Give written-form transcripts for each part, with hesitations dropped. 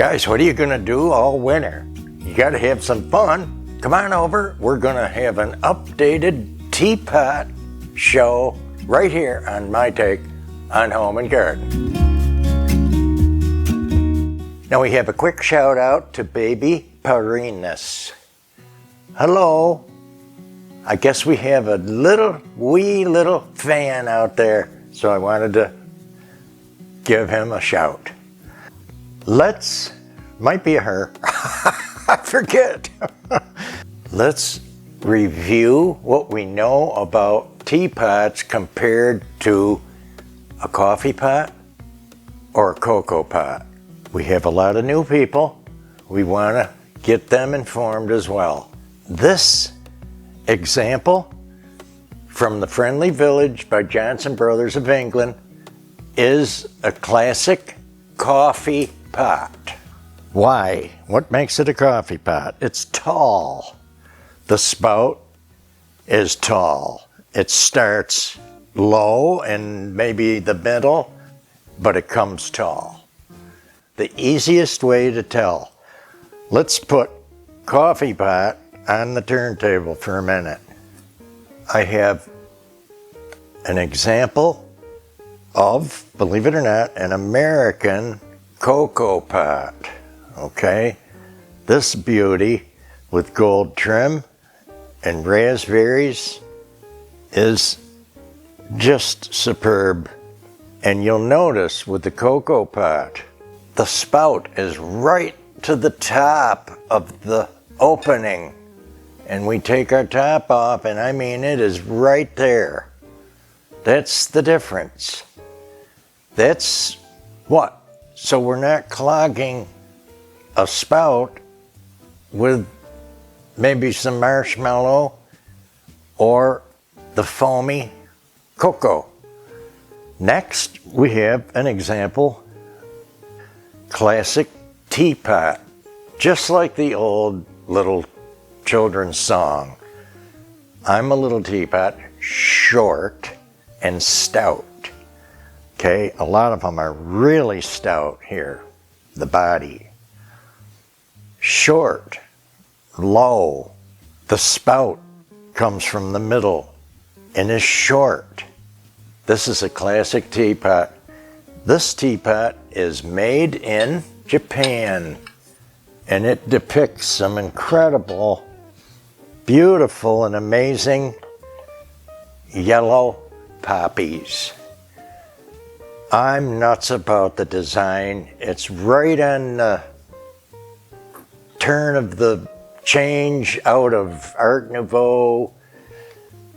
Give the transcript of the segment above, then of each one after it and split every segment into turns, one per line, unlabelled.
Guys, what are you gonna do all winter? You gotta have some fun. Come on over, we're gonna have an updated teapot show right here on My Take on Home and Garden. Now we have a quick shout out to baby Parinus. Hello. I guess we have a wee little fan out there, so I wanted to give him a shout. Might be a her, I forget. Let's review what we know about teapots compared to a coffee pot or a cocoa pot. We have a lot of new people. We want to get them informed as well. This example from the Friendly Village by Johnson Brothers of England is a classic coffee pot. Why? What makes it a coffee pot? It's tall. The spout is tall. It starts low and maybe the middle, but it comes tall. The easiest way to tell. Let's put coffee pot on the turntable for a minute. I have an example of, believe it or not, an American cocoa pot. Okay, this beauty with gold trim and raspberries is just superb. And you'll notice with the cocoa pot, the spout is right to the top of the opening. And we take our top off, and I mean it is right there. That's the difference. That's what? So we're not clogging a spout with maybe some marshmallow or the foamy cocoa. Next, we have an example, classic teapot, just like the old little children's song. I'm a little teapot, short and stout. Okay, a lot of them are really stout here, the body. Short, low, the spout comes from the middle and is short. This is a classic teapot. This teapot is made in Japan, and it depicts some incredible, beautiful and amazing yellow poppies. I'm nuts about the design. It's right on the turn of the change out of Art Nouveau,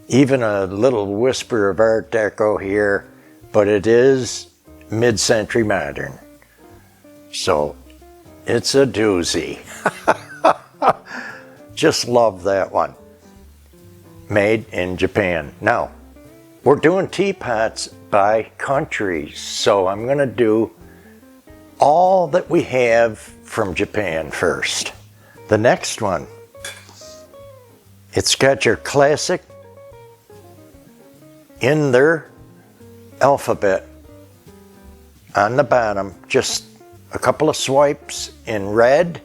even a little whisper of Art Deco here, but it is mid-century modern. So it's a doozy. Just love that one. Made in Japan. Now, we're doing teapots by countries, so I'm gonna do all that we have from Japan first. The next one, it's got your classic in their alphabet on the bottom, just a couple of swipes in red,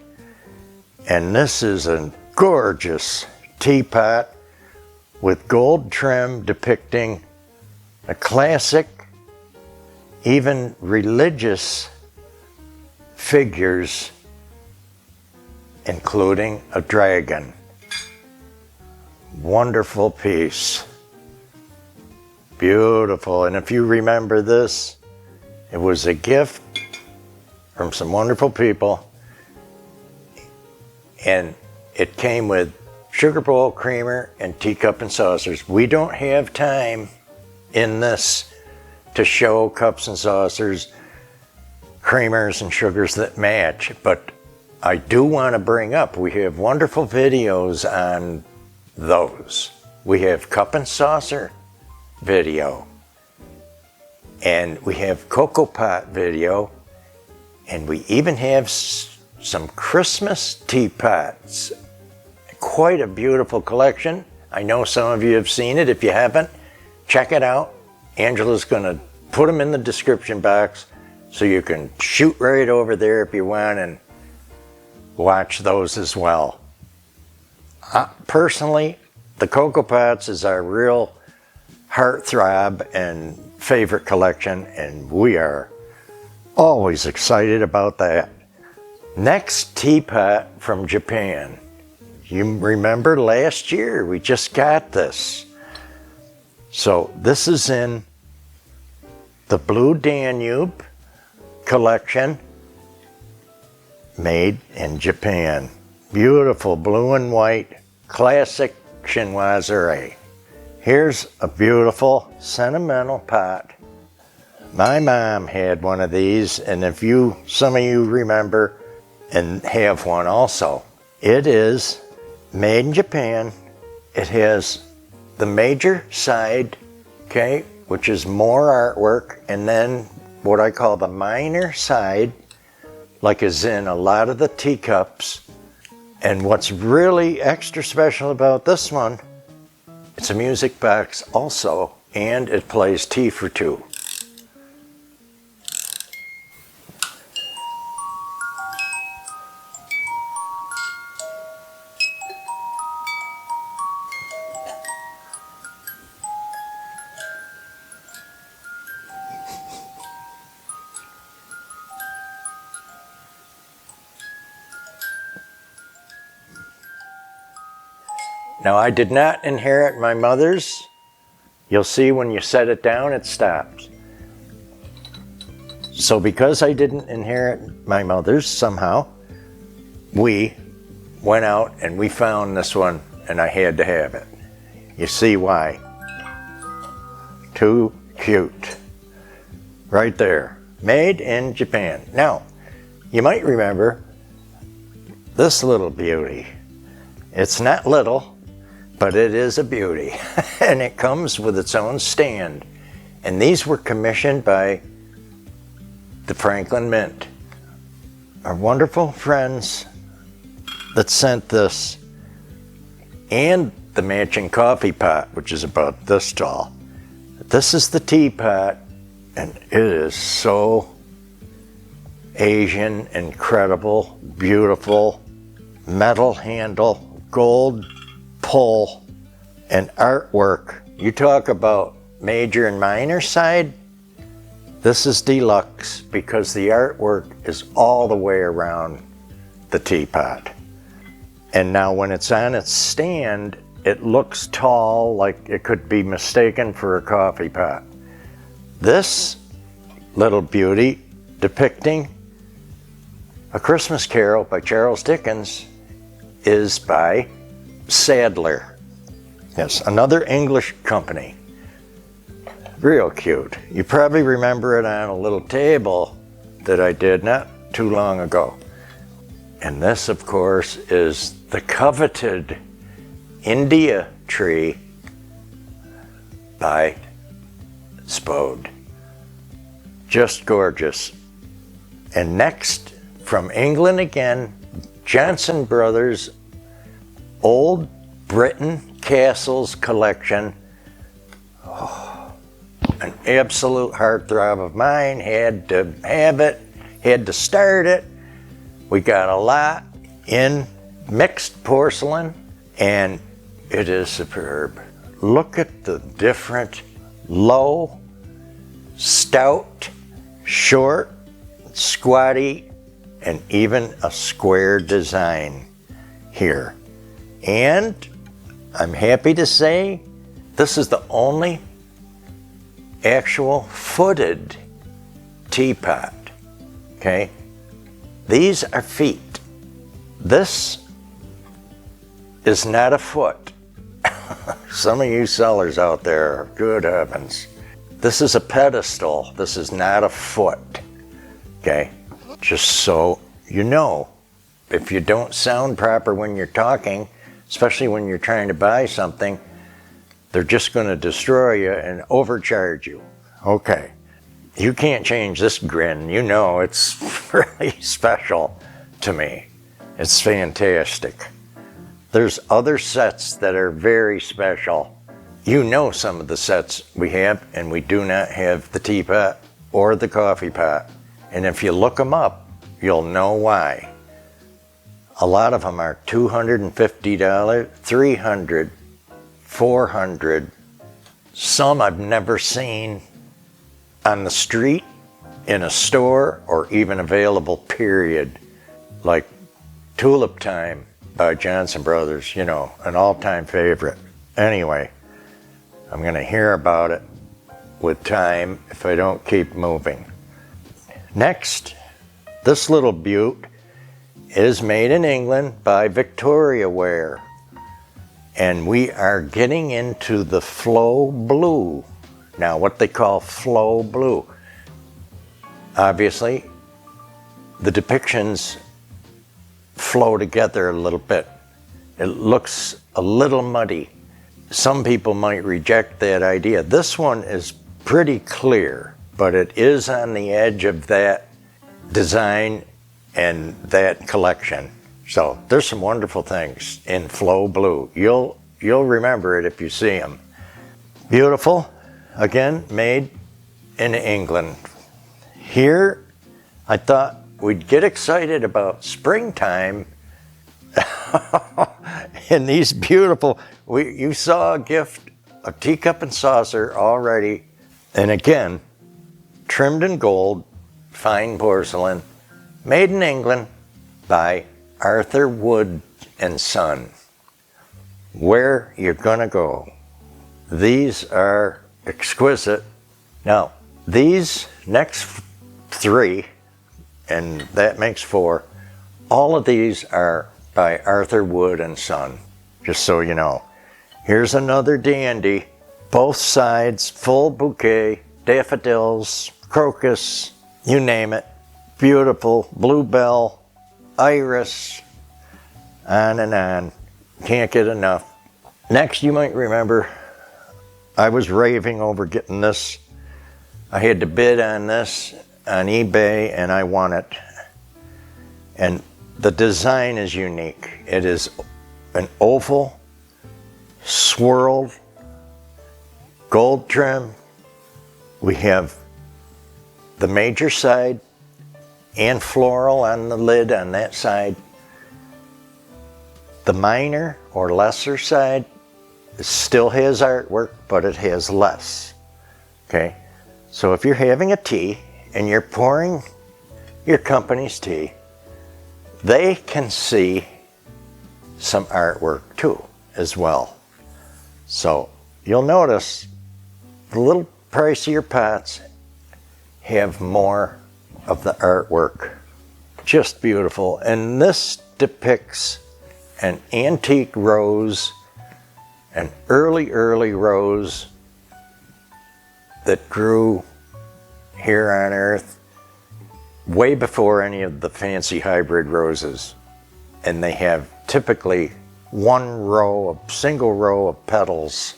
and this is a gorgeous teapot with gold trim depicting a classic, even religious figures, including a dragon. Wonderful piece. Beautiful. And if you remember this, it was a gift from some wonderful people, and it came with sugar bowl, creamer, and teacup and saucers. We don't have time in this to show cups and saucers, creamers and sugars that match, but I do want to bring up, we have wonderful videos on those. We have cup and saucer video, and we have cocoa pot video, and we even have some Christmas teapots. Quite a beautiful collection. I know some of you have seen it. If you haven't, check it out. Angela's going to put them in the description box so you can shoot right over there if you want and watch those as well. Personally, the TEAPOTS is our real heartthrob and favorite collection, and we are always excited about that. Next teapot from Japan. You remember last year we just got this. So this is in the Blue Danube collection, made in Japan. Beautiful blue and white classic chinoiserie. Here's a beautiful sentimental pot. My mom had one of these, and if some of you remember and have one also. It is made in Japan. It has the major side, okay, which is more artwork, and then what I call the minor side, like is in a lot of the teacups. And what's really extra special about this one, it's a music box also, and it plays tea for two. Now, I did not inherit my mother's. You'll see when you set it down, it stops. So because I didn't inherit my mother's somehow, we went out and we found this one, and I had to have it. You see why? Too cute. Right there. Made in Japan. Now, you might remember this little beauty. It's not little, but it is a beauty, and it comes with its own stand. And these were commissioned by the Franklin Mint, our wonderful friends that sent this, and the matching coffee pot, which is about this tall. This is the teapot, and it is so Asian, incredible, beautiful, metal handle, gold pull, and artwork. You talk about major and minor side, this is deluxe because the artwork is all the way around the teapot. And now when it's on its stand, it looks tall, like it could be mistaken for a coffee pot. This little beauty depicting A Christmas Carol by Charles Dickens is by Sadler. Yes, another English company. Real cute. You probably remember it on a little table that I did not too long ago. And this, of course, is the coveted India tree by Spode. Just gorgeous. And next, from England again, Johnson Brothers Old Britain Castles collection. Oh, an absolute heartthrob of mine. Had to have it, had to start it. We got a lot in mixed porcelain, and it is superb. Look at the different low, stout, short, squatty, and even a square design here. And I'm happy to say this is the only actual footed teapot, okay? These are feet. This is not a foot. Some of you sellers out there, good heavens. This is a pedestal. This is not a foot, okay? Just so you know, if you don't sound proper when you're talking, especially when you're trying to buy something, they're just going to destroy you and overcharge you. Okay. You can't change this grin. You know it's really special to me. It's fantastic. There's other sets that are very special. You know some of the sets we have, and we do not have the teapot or the coffee pot. And if you look them up, you'll know why. A lot of them are $250, $300, $400. Some I've never seen on the street, in a store, or even available, period. Like Tulip Time by Johnson Brothers, you know, an all-time favorite. Anyway, I'm gonna hear about it with time if I don't keep moving. Next, this little beaut is made in England by Victoria Ware. And we are getting into the flow blue. Now, what they call flow blue. Obviously, the depictions flow together a little bit. It looks a little muddy. Some people might reject that idea. This one is pretty clear, but it is on the edge of that design and that collection. So there's some wonderful things in flow blue. You'll remember it if you see them. Beautiful, again, made in England. Here, I thought we'd get excited about springtime and these beautiful, you saw a gift, a teacup and saucer already. And again, trimmed in gold, fine porcelain, made in England by Arthur Wood and Son. Where you're gonna go. These are exquisite. Now, these next three, and that makes four, all of these are by Arthur Wood and Son, just so you know. Here's another dandy, both sides, full bouquet, daffodils, crocus, you name it. Beautiful, bluebell, iris, on and on. Can't get enough. Next, you might remember, I was raving over getting this. I had to bid on this on eBay and I won it. And the design is unique. It is an oval, swirled, gold trim. We have the major side and floral on the lid on that side. The minor or lesser side still has artwork, but it has less. Okay, so if you're having a tea and you're pouring your company's tea, they can see some artwork too as well. So you'll notice the little pricier pots have more of the artwork. Just beautiful. And this depicts an antique rose, an early rose that grew here on Earth way before any of the fancy hybrid roses. And they have typically single row of petals,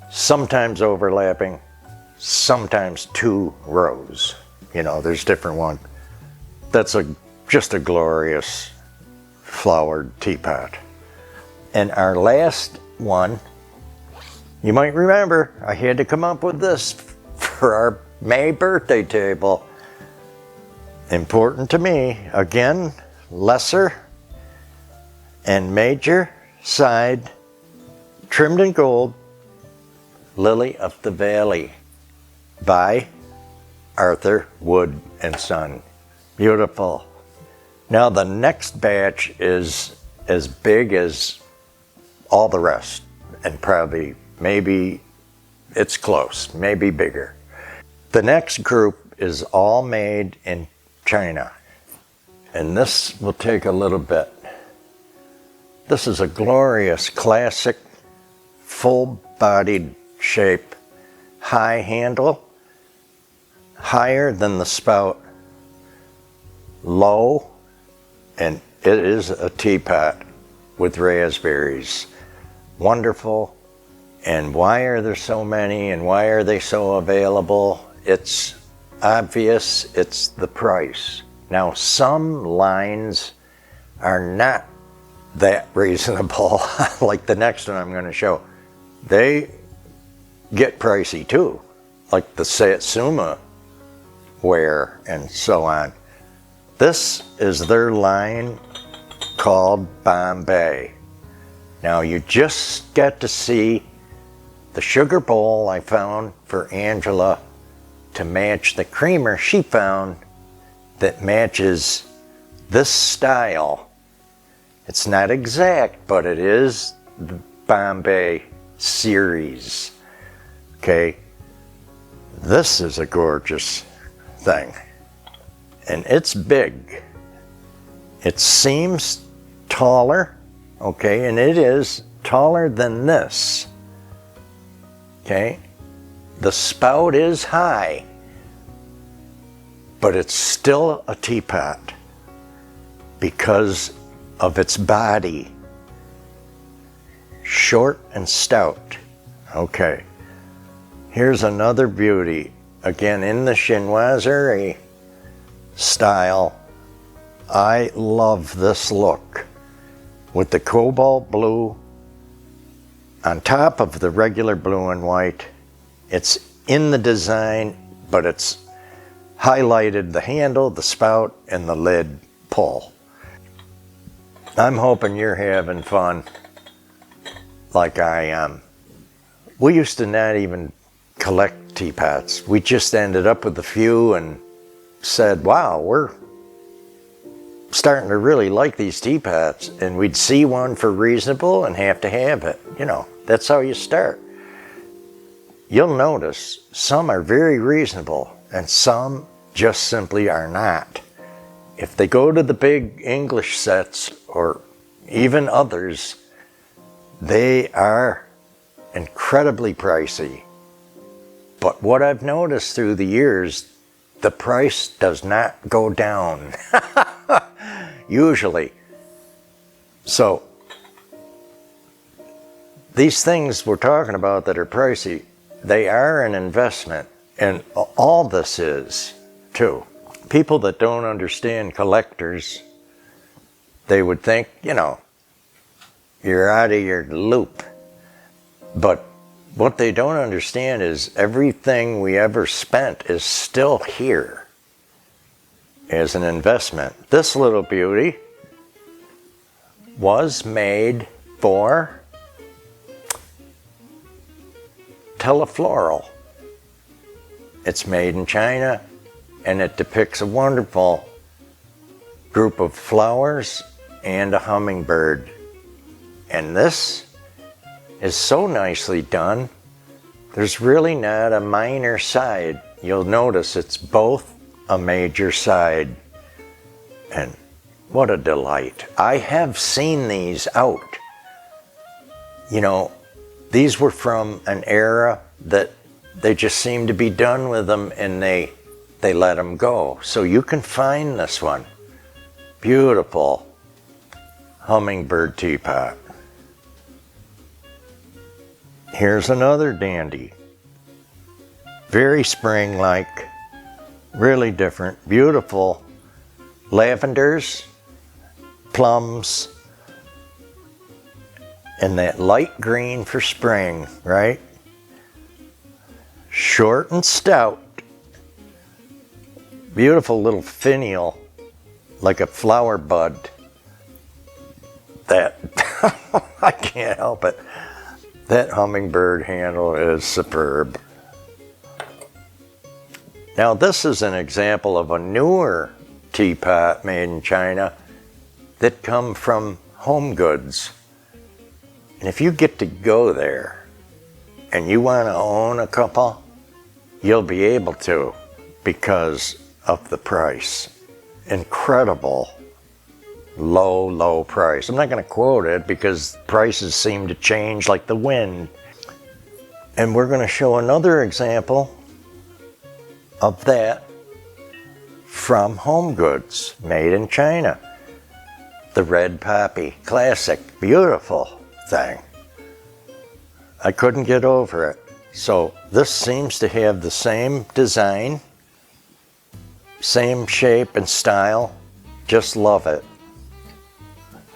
sometimes overlapping, sometimes two rows. You know, there's different ones. That's just a glorious flowered teapot. And our last one, you might remember, I had to come up with this for our May birthday table. Important to me. Again, lesser and major side, trimmed in gold, Lily of the Valley by Arthur Wood and Son. Beautiful. Now the next batch is as big as all the rest, and probably, maybe it's close, maybe bigger. The next group is all made in China, and this will take a little bit. This is a glorious, classic, full-bodied shape, high handle, higher than the spout, low, and it is a teapot with raspberries. Wonderful. And why are there so many and why are they so available? It's obvious, it's the price. Now, some lines are not that reasonable, like the next one I'm going to show. They get pricey too, like the Satsuma ware and so on. This is their line called Bombay. Now you just got to see the sugar bowl I found for Angela to match the creamer she found that matches this style. It's not exact, but it is the Bombay series. Okay, this is a gorgeous thing, and it's big. It seems taller, okay, and it is taller than this. Okay, the spout is high, but it's still a teapot because of its body. Short and stout. Okay, here's another beauty. Again, in the chinoiserie style. I love this look with the cobalt blue on top of the regular blue and white. It's in the design, but it's highlighted the handle, the spout, and the lid pull. I'm hoping you're having fun like I am. We used to not even collect teapots. We just ended up with a few and said, wow, we're starting to really like these teapots, and we'd see one for reasonable and have to have it. You know, that's how you start. You'll notice some are very reasonable and some just simply are not. If they go to the big English sets or even others, they are incredibly pricey. But what I've noticed through the years, the price does not go down. Usually. So these things we're talking about that are pricey, they are an investment, and all this is too. People that don't understand collectors, they would think, you know, you're out of your loop. But what they don't understand is everything we ever spent is still here as an investment. This little beauty was made for telefloral. It's made in China, and it depicts a wonderful group of flowers and a hummingbird. And this is so nicely done. There's really not a minor side. You'll notice it's both a major side. And what a delight. I have seen these out. You know, these were from an era that they just seemed to be done with them, and they let them go. So you can find this one. Beautiful hummingbird teapot. Here's another dandy. Very spring-like, really different, beautiful lavenders, plums, and that light green for spring, right? Short and stout. Beautiful little finial, like a flower bud. That, I can't help it. That hummingbird handle is superb. Now this is an example of a newer teapot made in China that come from Home Goods. And if you get to go there and you want to own a couple, you'll be able to because of the price. Incredible low price. I'm not going to quote it because prices seem to change like the wind. And we're going to show another example of that from Home Goods, made in China. The red poppy, classic, beautiful thing. I couldn't get over it. So this seems to have the same design, same shape and style. Just love it.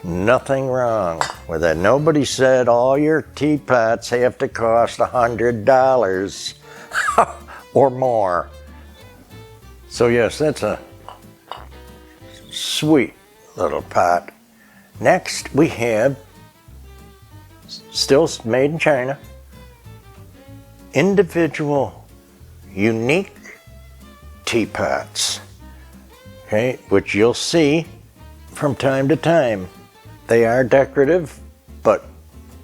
Nothing wrong with it. Nobody said all your teapots have to cost $100 or more. So yes, that's a sweet little pot. Next, we have, still made in China, individual, unique teapots, okay, which you'll see from time to time. They are decorative, but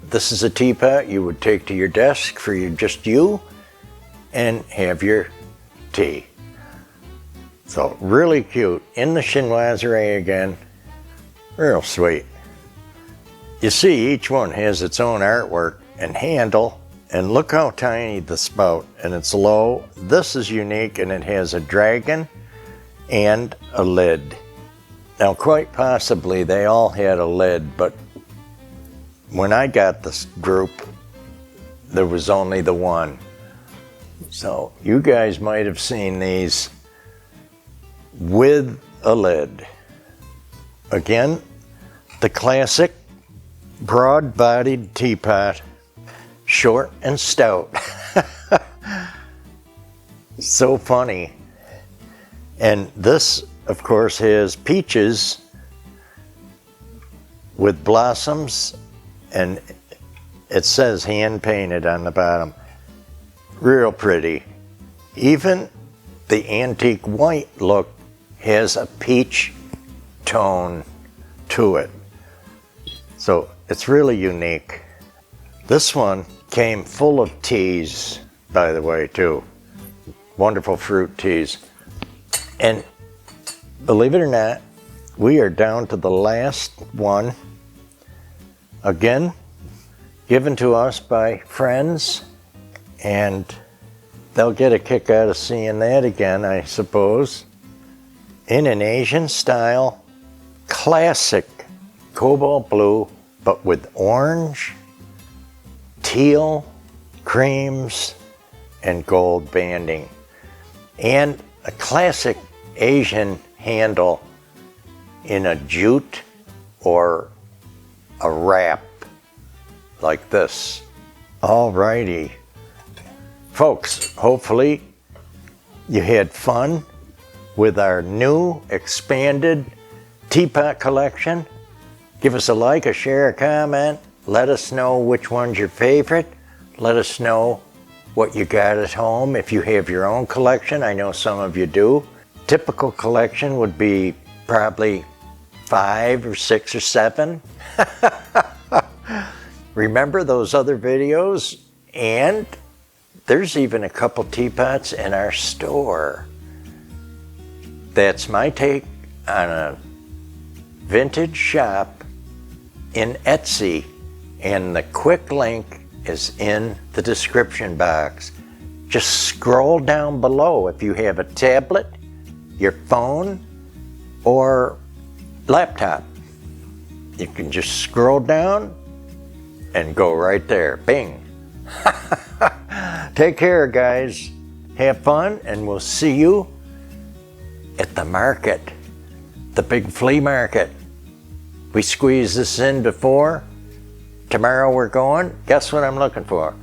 this is a teapot you would take to your desk for just you and have your tea. So really cute. In the chinoiserie again, real sweet. You see each one has its own artwork and handle, and look how tiny the spout, and it's low. This is unique, and it has a dragon and a lid. Now quite possibly they all had a lid, but when I got this group, there was only the one. So you guys might have seen these with a lid. Again, the classic broad-bodied teapot, short and stout. So funny. And this, of course, has peaches with blossoms, and it says hand painted on the bottom. Real pretty. Even the antique white look has a peach tone to it. So it's really unique. This one came full of teas, by the way, too. Wonderful fruit teas. And believe it or not, we are down to the last one. Again, given to us by friends, and they'll get a kick out of seeing that again, I suppose. In an Asian style, classic cobalt blue, but with orange, teal, creams, and gold banding. And a classic Asian handle in a jute or a wrap like this. Alrighty. Folks, hopefully you had fun with our new expanded teapot collection. Give us a like, a share, a comment. Let us know which one's your favorite. Let us know what you got at home. If you have your own collection, I know some of you do. Typical collection would be probably 5 or 6 or 7. Remember those other videos? And there's even a couple teapots in our store. That's my take on a vintage shop in Etsy, and the quick link is in the description box. Just scroll down below if you have a tablet, your phone, or laptop. You can just scroll down and go right there. Bing. Take care, guys. Have fun, and we'll see you at the market, the big flea market. We squeezed this in before. Tomorrow we're going. Guess what I'm looking for?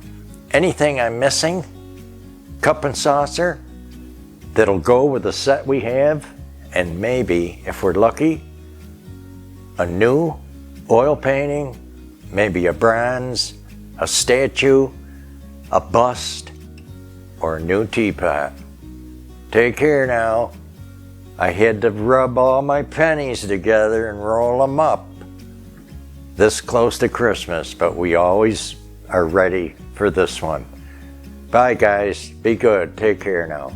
Anything I'm missing, cup and saucer, that'll go with the set we have, and maybe, if we're lucky, a new oil painting, maybe a bronze, a statue, a bust, or a new teapot. Take care now. I had to rub all my pennies together and roll them up. This close to Christmas, but we always are ready for this one. Bye guys, be good, take care now.